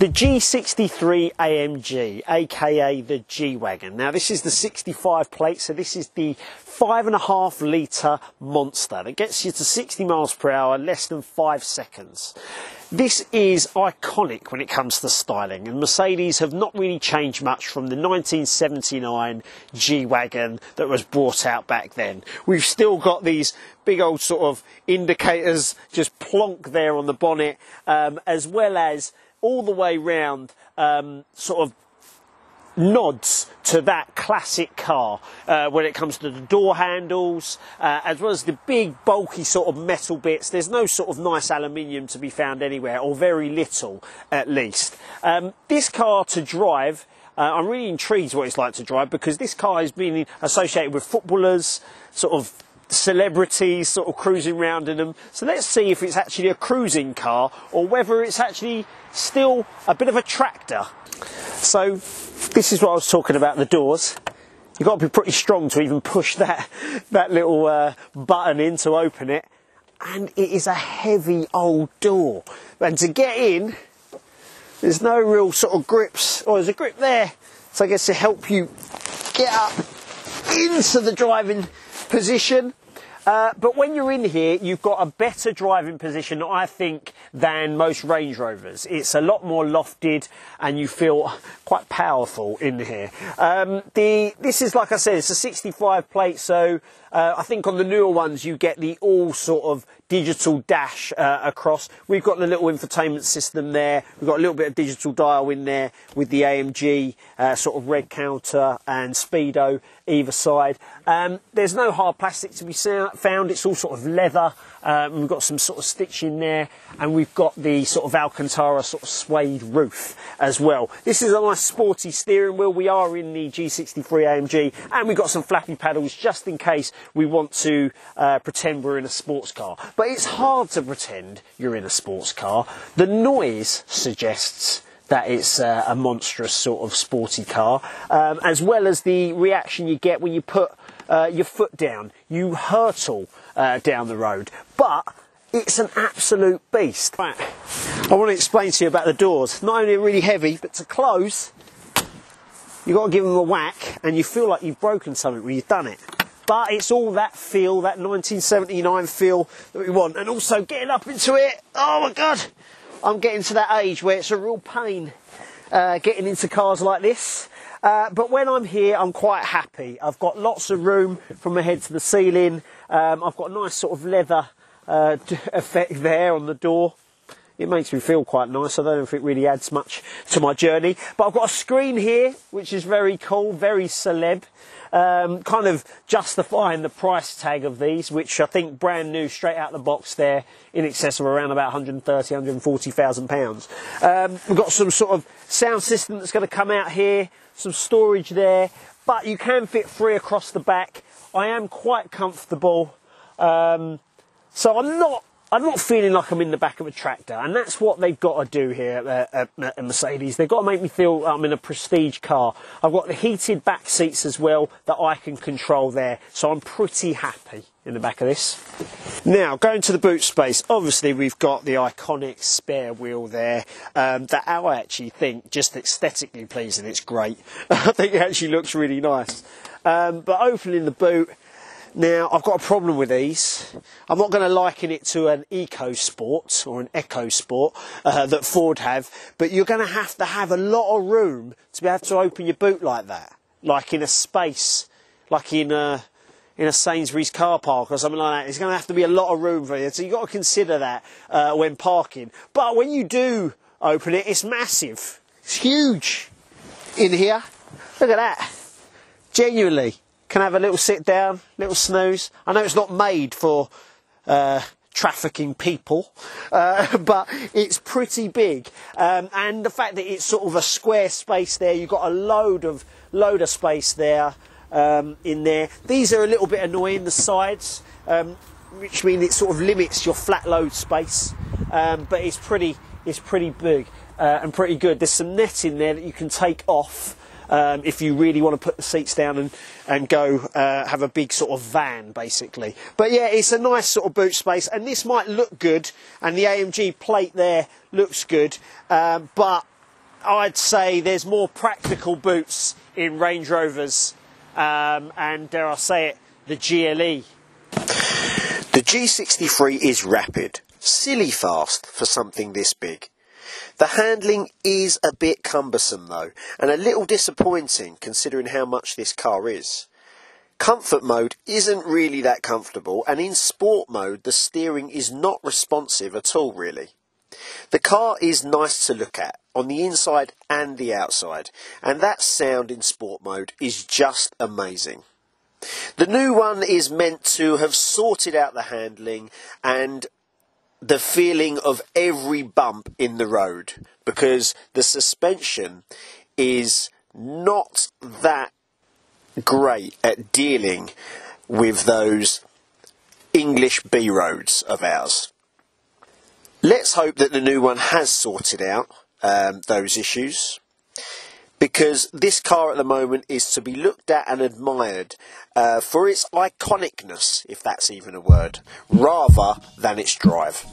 The G63 AMG, aka the G Wagon. Now this is the 65 plate, so this is the 5.5 litre monster that gets you to 60 miles per hour less than 5 seconds. This is iconic when it comes to styling, and Mercedes have not really changed much from the 1979 G Wagon that was brought out back then. We've still got these big old sort of indicators just plonk there on the bonnet, as well as all the way round sort of nods to that classic car when it comes to the door handles, as well as the big bulky sort of metal bits. There's no sort of nice aluminium to be found anywhere, or very little at least. This car to drive, I'm really intrigued what it's like to drive, because this car has been associated with footballers, sort of celebrities sort of cruising around in them. So let's see if it's actually a cruising car or whether it's actually still a bit of a tractor. So this is what I was talking about, the doors. You've got to be pretty strong to even push that little button in to open it. And it is a heavy old door. And to get in, there's no real sort of grips. Oh, there's a grip there. So I guess to help you get up into the driving position. But when you're in here, you've got a better driving position, I think, than most Range Rovers. It's a lot more lofted and you feel quite powerful in here. This is, like I said, it's a 65 plate, so I think on the newer ones you get the all sort of digital dash across. We've got the little infotainment system there. We've got a little bit of digital dial in there with the AMG sort of red counter and speedo either side. There's no hard plastic to be found. It's all sort of leather. We've got some sort of stitching there, and we've got the sort of Alcantara sort of suede roof as well. This is a nice sporty steering wheel. We are in the G63 AMG, and we've got some flappy paddles just in case we want to pretend we're in a sports car. But it's hard to pretend you're in a sports car. The noise suggests that it's a monstrous sort of sporty car, as well as the reaction you get when you put your foot down. You hurtle down the road, but it's an absolute beast. Right. I want to explain to you about the doors. Not only are really heavy, but to close, you've got to give them a whack, and you feel like you've broken something when you've done it. But it's all that feel, that 1979 feel that we want. And also getting up into it, oh my God, I'm getting to that age where it's a real pain getting into cars like this. But when I'm here, I'm quite happy. I've got lots of room from my head to the ceiling. I've got a nice sort of leather effect there on the door. It makes me feel quite nice. I don't know if it really adds much to my journey. But I've got a screen here, which is very cool, very celeb. Kind of justifying the price tag of these, which I think brand new, straight out the box there, in excess of around about £130,000, £140,000. We've got some sort of sound system that's going to come out here, some storage there, but you can fit 3 across the back. I am quite comfortable, so I'm not feeling like I'm in the back of a tractor, and that's what they've got to do here at Mercedes. They've got to make me feel I'm in a prestige car. I've got the heated back seats as well that I can control there, so I'm pretty happy in the back of this. Now, going to the boot space, obviously we've got the iconic spare wheel there that I actually think, just aesthetically pleasing, it's great. I think it actually looks really nice. But opening the boot, now, I've got a problem with these. I'm not going to liken it to an EcoSport or an EcoSport that Ford have, but you're going to have a lot of room to be able to open your boot like that, like in a space, like in a Sainsbury's car park or something like that. There's going to have to be a lot of room for you, so you've got to consider that when parking. But when you do open it, it's massive. It's huge in here. Look at that. Genuinely. Can have a little sit down, little snooze. I know it's not made for trafficking people, but it's pretty big. And the fact that it's sort of a square space there, you've got a load of space there in there. These are a little bit annoying, the sides, which mean it sort of limits your flat load space. But it's pretty big and pretty good. There's some net in there that you can take off. If you really want to put the seats down and go have a big sort of van, basically. But yeah, it's a nice sort of boot space, and this might look good, and the AMG plate there looks good, but I'd say there's more practical boots in Range Rovers and, dare I say it, the GLE. The G63 is rapid, silly fast for something this big. The handling is a bit cumbersome though, and a little disappointing considering how much this car is. Comfort mode isn't really that comfortable, and in sport mode the steering is not responsive at all really. The car is nice to look at, on the inside and the outside, and that sound in sport mode is just amazing. The new one is meant to have sorted out the handling and the feeling of every bump in the road, because the suspension is not that great at dealing with those English B roads of ours. Let's hope that the new one has sorted out those issues, because this car at the moment is to be looked at and admired for its iconicness, if that's even a word, rather than its drive.